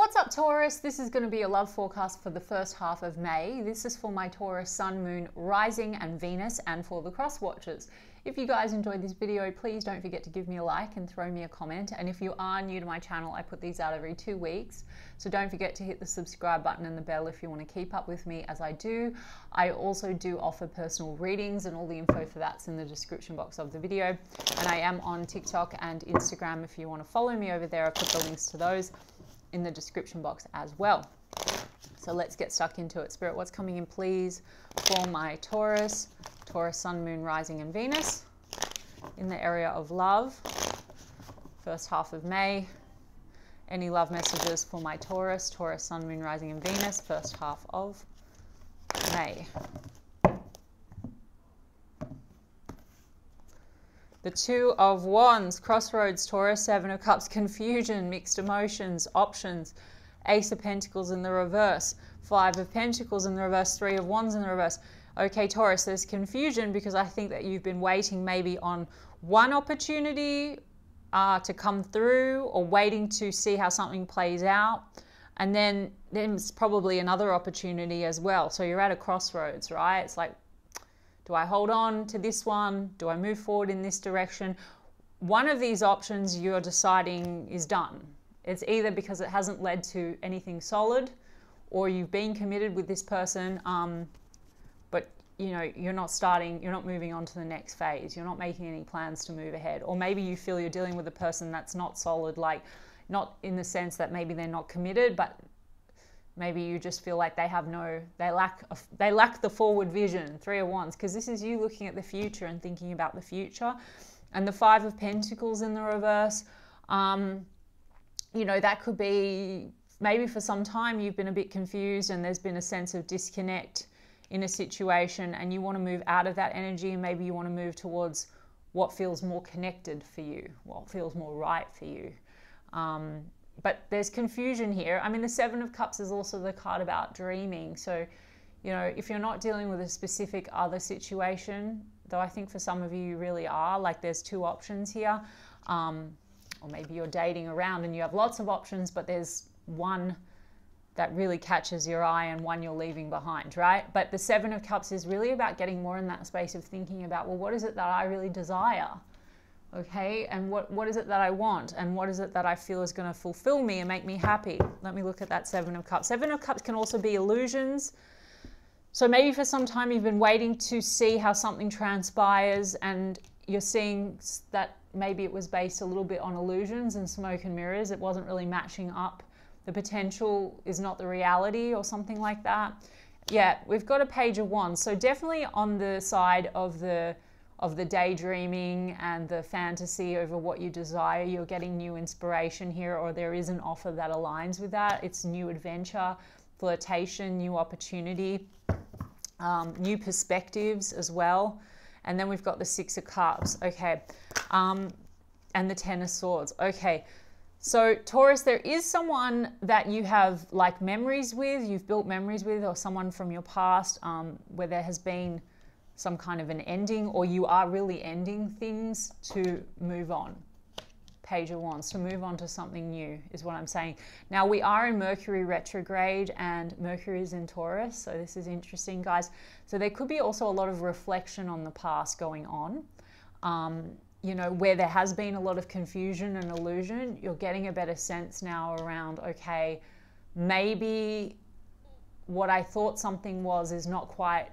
What's up, Taurus? This is going to be a love forecast for the first half of May. This is for my Taurus Sun, Moon, Rising and Venus, and for the cross watchers. If you guys enjoyed this video, please don't forget to give me a like and throw me a comment. And if you are new to my channel, I put these out every 2 weeks. So don't forget to hit the subscribe button and the bell if you want to keep up with me as I do. I also do offer personal readings, and all the info for that's in the description box of the video. And I am on TikTok and Instagram if you want to follow me over there. I put the links to those in the description box as well. So let's get stuck into it. Spirit, what's coming in please for my Taurus Sun, Moon, Rising and Venus in the area of love, first half of May. Any love messages for my Taurus Sun, Moon, Rising and Venus, first half of May. The Two of Wands, crossroads, Taurus, Seven of Cups, confusion, mixed emotions, options, Ace of Pentacles in the reverse, Five of Pentacles in the reverse, Three of Wands in the reverse. Okay, Taurus, there's confusion because I think that you've been waiting maybe on one opportunity to come through, or waiting to see how something plays out. And then there's probably another opportunity as well. So you're at a crossroads, right? It's like, do I hold on to this one? Do I move forward in this direction? One of these options you're deciding is done. It's either because it hasn't led to anything solid, or you've been committed with this person, but you know, you're not moving on to the next phase. You're not making any plans to move ahead. Or maybe you feel you're dealing with a person that's not solid, like not in the sense that maybe they're not committed, but maybe you just feel like they lack the forward vision. Three of Wands, because this is you looking at the future and thinking about the future. And the Five of Pentacles in the reverse, you know, that could be maybe for some time you've been a bit confused and there's been a sense of disconnect in a situation, and you want to move out of that energy, and maybe you want to move towards what feels more connected for you, what feels more right for you. But there's confusion here. I mean, the Seven of Cups is also the card about dreaming. So, you know, if you're not dealing with a specific other situation, though I think for some of you, you really are, like there's two options here. Or maybe you're dating around and you have lots of options, but there's one that really catches your eye and one you're leaving behind, right? But the Seven of Cups is really about getting more in that space of thinking about, well, what is it that I really desire? Okay, and what is it that I want, and what is it that I feel is going to fulfill me and make me happy? Let me look at that Seven of Cups. Seven of Cups can also be illusions. So maybe for some time you've been waiting to see how something transpires, and you're seeing that maybe it was based a little bit on illusions and smoke and mirrors. It wasn't really matching up. The potential is not the reality, or something like that. Yeah, we've got a Page of Wands. So definitely on the side of the daydreaming and the fantasy over what you desire. You're getting new inspiration here, or there is an offer that aligns with that. It's new adventure, flirtation, new opportunity, new perspectives as well. And then we've got the Six of Cups, okay, and the Ten of Swords. Okay, so Taurus, there is someone that you have like memories with, you've built memories with, or someone from your past where there has been some kind of an ending, or you are really ending things to move on. Page of Wands, to move on to something new is what I'm saying. Now we are in Mercury retrograde, and Mercury is in Taurus, so this is interesting, guys. So there could be also a lot of reflection on the past going on. You know, where there has been a lot of confusion and illusion, you're getting a better sense now around, okay, maybe what I thought something was is not quite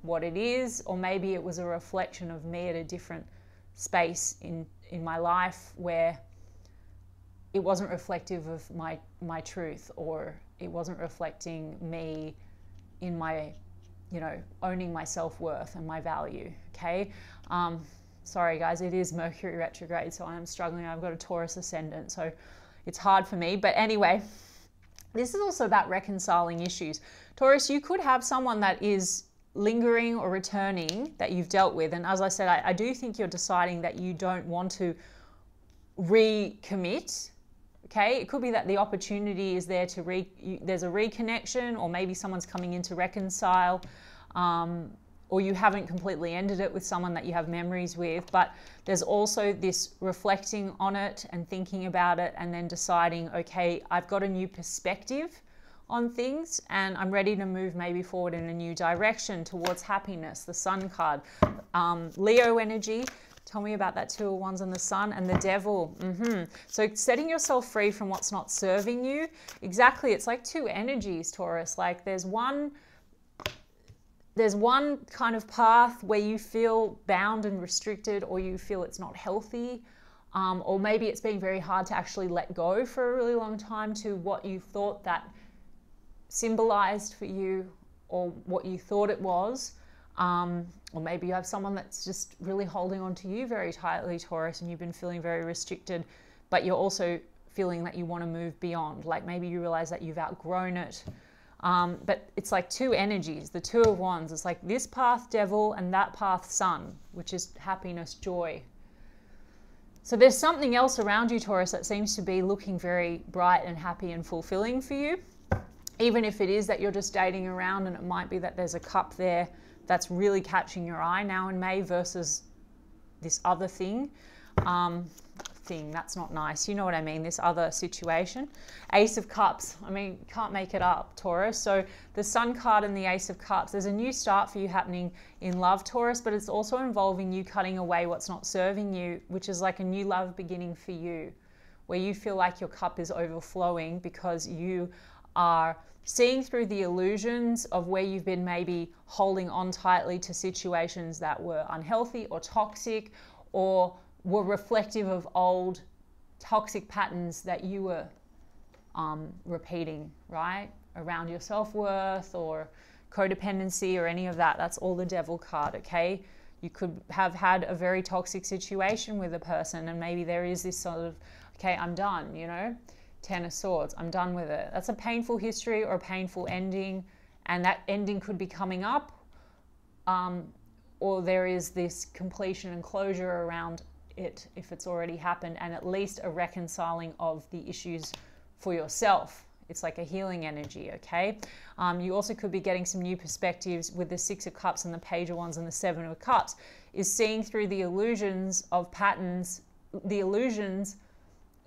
what it is, or maybe it was a reflection of me at a different space in my life where it wasn't reflective of my truth, or it wasn't reflecting me in my, you know, owning my self-worth and my value. Okay, sorry guys, it is Mercury retrograde, so I'm struggling. I've got a Taurus ascendant, so it's hard for me. But anyway, this is also about reconciling issues. Taurus, you could have someone that is lingering or returning that you've dealt with, and as I said, I do think you're deciding that you don't want to recommit. Okay, it could be that the opportunity is there to there's a reconnection, or maybe someone's coming in to reconcile, or you haven't completely ended it with someone that you have memories with, but there's also this reflecting on it and thinking about it and then deciding, okay, I've got a new perspective on things and I'm ready to move maybe forward in a new direction towards happiness. The Sun card, Leo energy. Tell me about that Two of Wands and the Sun and the Devil. So setting yourself free from what's not serving you. Exactly. It's like two energies, Taurus. Like there's one kind of path where you feel bound and restricted, or you feel it's not healthy, or maybe it's been very hard to actually let go for a really long time to what you thought that symbolized for you, or what you thought it was. Or maybe you have someone that's just really holding on to you very tightly, Taurus, and you've been feeling very restricted, but you're also feeling that you want to move beyond. Like maybe you realize that you've outgrown it. But it's like two energies, the Two of Wands. It's like this path, Devil, and that path, Sun, which is happiness, joy. So there's something else around you, Taurus, that seems to be looking very bright and happy and fulfilling for you. Even if it is that you're just dating around, and it might be that there's a cup there that's really catching your eye now in May versus this other thing. That's not nice. You know what I mean? This other situation. Ace of Cups. I mean, can't make it up, Taurus. So the Sun card and the Ace of Cups. There's a new start for you happening in love, Taurus, but it's also involving you cutting away what's not serving you, which is like a new love beginning for you, where you feel like your cup is overflowing because you are seeing through the illusions of where you've been maybe holding on tightly to situations that were unhealthy or toxic, or were reflective of old toxic patterns that you were repeating, right? Around your self-worth or codependency or any of that. That's all the Devil card, okay? You could have had a very toxic situation with a person, and maybe there is this sort of, okay, I'm done, you know? Ten of Swords, I'm done with it. That's a painful history or a painful ending, and that ending could be coming up, or there is this completion and closure around it if it's already happened, and at least a reconciling of the issues for yourself. It's like a healing energy, okay? You also could be getting some new perspectives with the Six of Cups and the Page of Wands and the Seven of Cups, is seeing through the illusions of patterns, the illusions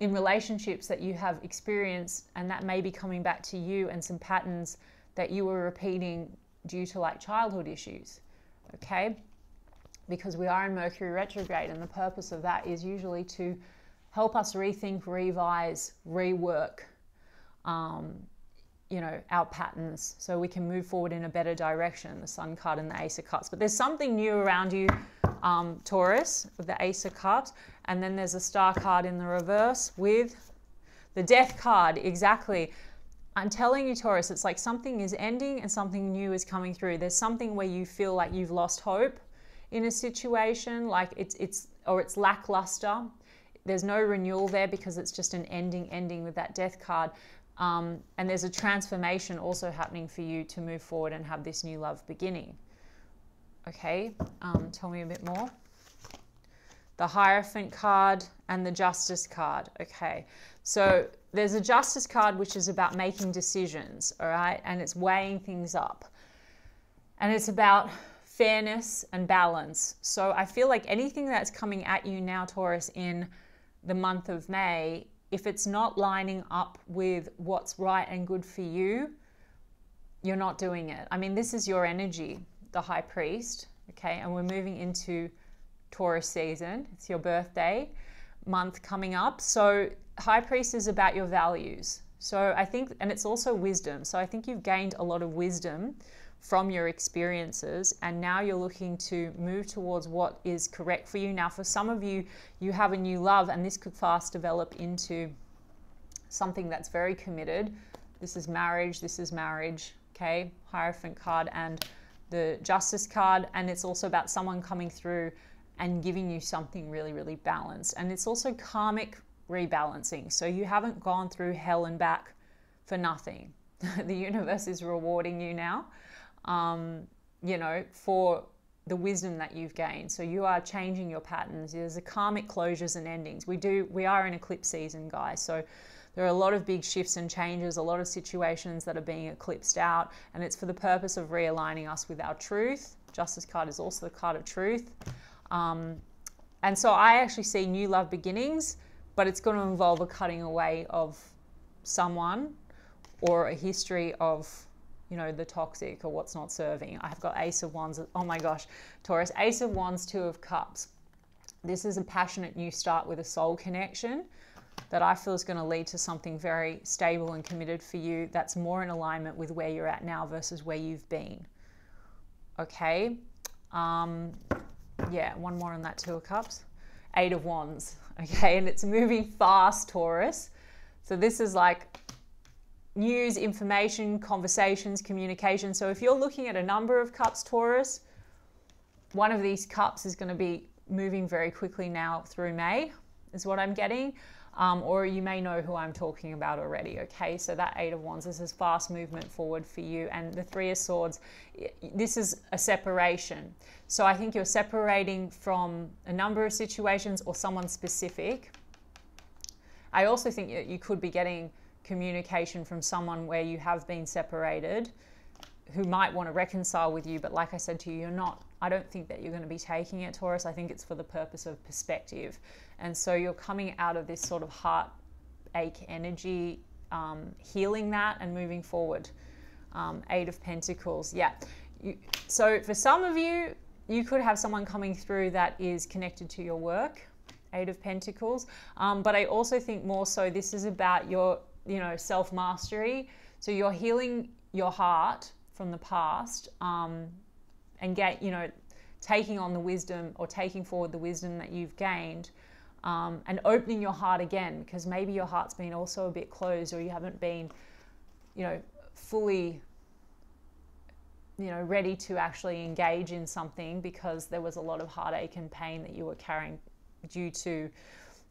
in relationships that you have experienced, and that may be coming back to you, and some patterns that you were repeating due to like childhood issues, okay? Because we are in Mercury retrograde, and the purpose of that is usually to help us rethink, revise, rework, you know, our patterns so we can move forward in a better direction, the Sun card and the Ace of Cups. But there's something new around you, Taurus, with the Ace of Cups. And then there's a Star card in the reverse with the Death card. Exactly. I'm telling you, Taurus, it's like something is ending and something new is coming through. There's something where you feel like you've lost hope in a situation, like it's lackluster. There's no renewal there because it's just an ending with that Death card. And there's a transformation also happening for you to move forward and have this new love beginning. Okay, tell me a bit more. The Hierophant card and the Justice card. Okay, so there's a Justice card which is about making decisions, all right? And it's weighing things up. And it's about fairness and balance. So I feel like anything that's coming at you now, Taurus, in the month of May, if it's not lining up with what's right and good for you, you're not doing it. I mean, this is your energy, the High Priest, okay? And we're moving into Taurus season. It's your birthday month coming up. So High Priest is about your values. So I think, and it's also wisdom. So I think you've gained a lot of wisdom from your experiences, and now you're looking to move towards what is correct for you. Now, for some of you, you have a new love, and this could fast develop into something that's very committed. This is marriage, okay? Hierophant card and the Justice card, and it's also about someone coming through and giving you something really, really balanced. And it's also karmic rebalancing. So you haven't gone through hell and back for nothing. The universe is rewarding you now, you know, for the wisdom that you've gained. So you are changing your patterns. There's a karmic closures and endings. We are in eclipse season, guys. So there are a lot of big shifts and changes, a lot of situations that are being eclipsed out, and it's for the purpose of realigning us with our truth, Justice card is also the card of truth. And so I actually see new love beginnings, but it's going to involve a cutting away of someone or a history of, you know, the toxic or what's not serving. I've got Ace of Wands. Oh my gosh, Taurus. Ace of Wands, Two of Cups. This is a passionate new start with a soul connection that I feel is going to lead to something very stable and committed for you that's more in alignment with where you're at now versus where you've been. Okay. Yeah, one more on that Two of Cups. Eight of Wands. Okay, and it's moving fast, Taurus. So this is like news, information, conversations, communication. So if you're looking at a number of cups, Taurus, one of these cups is going to be moving very quickly now through May, is what I'm getting. Or you may know who I'm talking about already, okay? So that Eight of Wands, this is fast movement forward for you. And the Three of Swords, this is a separation. So I think you're separating from a number of situations or someone specific. I also think you could be getting communication from someone where you have been separated, who might want to reconcile with you, but like I said to you, you're not, I don't think that you're going to be taking it, Taurus. I think it's for the purpose of perspective. And so you're coming out of this sort of heartache energy, healing that and moving forward. Eight of Pentacles. Yeah. So for some of you, you could have someone coming through that is connected to your work. Eight of Pentacles. But I also think more so this is about your, you know, self-mastery. So you're healing your heart from the past, and taking on the wisdom or taking forward the wisdom that you've gained, and opening your heart again, because maybe your heart's been also a bit closed, or you haven't been, you know, fully, you know, ready to actually engage in something because there was a lot of heartache and pain that you were carrying due to,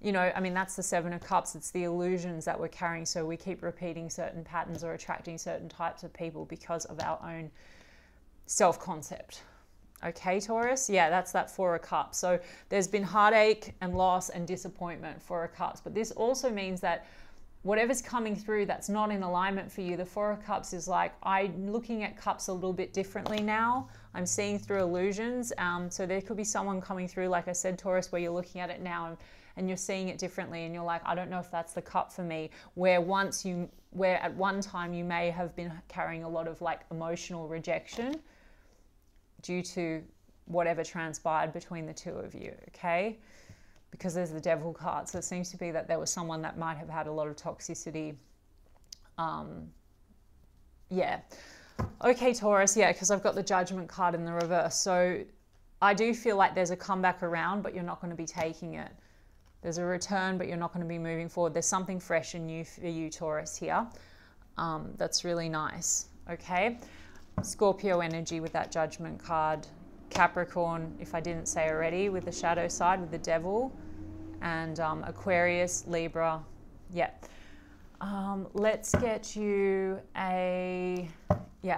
you know, I mean, that's the Seven of Cups. It's the illusions that we're carrying. So we keep repeating certain patterns or attracting certain types of people because of our own self-concept. Okay, Taurus? Yeah, that's that Four of Cups. So there's been heartache and loss and disappointment, Four of Cups. But this also means that whatever's coming through that's not in alignment for you, the Four of Cups is like, I'm looking at cups a little bit differently now. I'm seeing through illusions. So there could be someone coming through, like I said, Taurus, where you're looking at it now and you're seeing it differently, and you're like, I don't know if that's the cup for me. Where at one time you may have been carrying a lot of like emotional rejection due to whatever transpired between the two of you, okay? Because there's the Devil card. So it seems to be that there was someone that might have had a lot of toxicity. Yeah. Okay, Taurus, yeah, because I've got the Judgment card in the reverse. So I do feel like there's a comeback around, but you're not going to be taking it. There's a return, but you're not going to be moving forward. There's something fresh and new for you, Taurus, here. That's really nice, okay? Scorpio energy with that Judgment card. Capricorn, if I didn't say already, with the shadow side, with the Devil. And Aquarius, Libra, yeah. Let's get you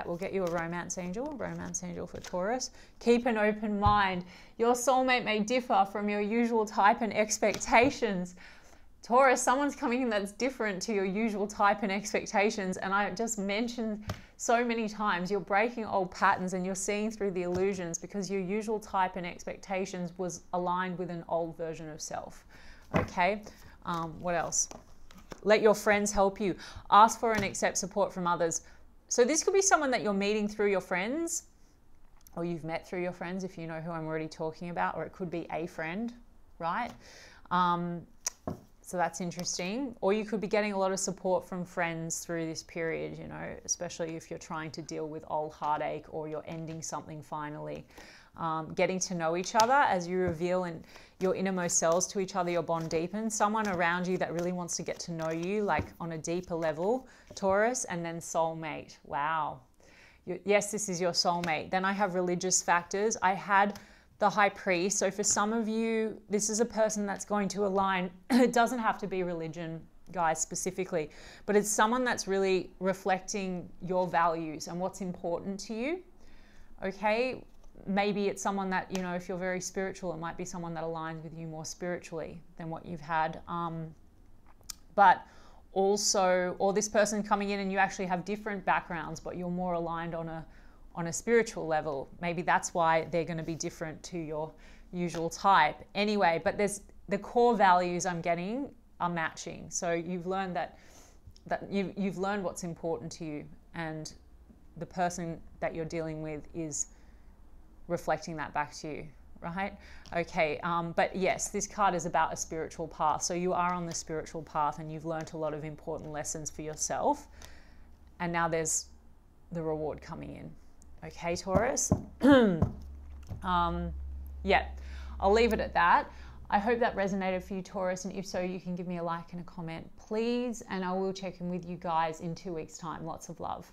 we'll get you a romance angel for Taurus. Keep an open mind. Your soulmate may differ from your usual type and expectations. Taurus, someone's coming in that's different to your usual type and expectations. And I just mentioned so many times, you're breaking old patterns and you're seeing through the illusions because your usual type and expectations was aligned with an old version of self. Okay, what else? Let your friends help you. Ask for and accept support from others. So this could be someone that you're meeting through your friends, or you've met through your friends if you know who I'm already talking about, or it could be a friend, right? So that's interesting. Or you could be getting a lot of support from friends through this period, you know, especially if you're trying to deal with old heartache or you're ending something finally. Getting to know each other as you reveal in your innermost selves to each other, your bond deepens. Someone around you that really wants to get to know you, like on a deeper level, Taurus. And then soulmate. Wow. Yes, this is your soulmate. Then I have religious factors. I had the High Priest. So for some of you, this is a person that's going to align. It doesn't have to be religion, guys, specifically, but it's someone that's really reflecting your values and what's important to you. Okay. Maybe it's someone that, you know, if you're very spiritual, it might be someone that aligns with you more spiritually than what you've had. But also, or this person coming in and you actually have different backgrounds, but you're more aligned on on a spiritual level. Maybe that's why they're going to be different to your usual type. Anyway, but there's the core values I'm getting are matching. So you've learned that you've learned what's important to you, and the person that you're dealing with is reflecting that back to you, right? Okay, but yes, this card is about a spiritual path. So you are on the spiritual path and you've learned a lot of important lessons for yourself. And now there's the reward coming in. Okay, Taurus? Yeah, I'll leave it at that. I hope that resonated for you, Taurus, and if so, you can give me a like and a comment, please, and I will check in with you guys in 2 weeks' time. Lots of love.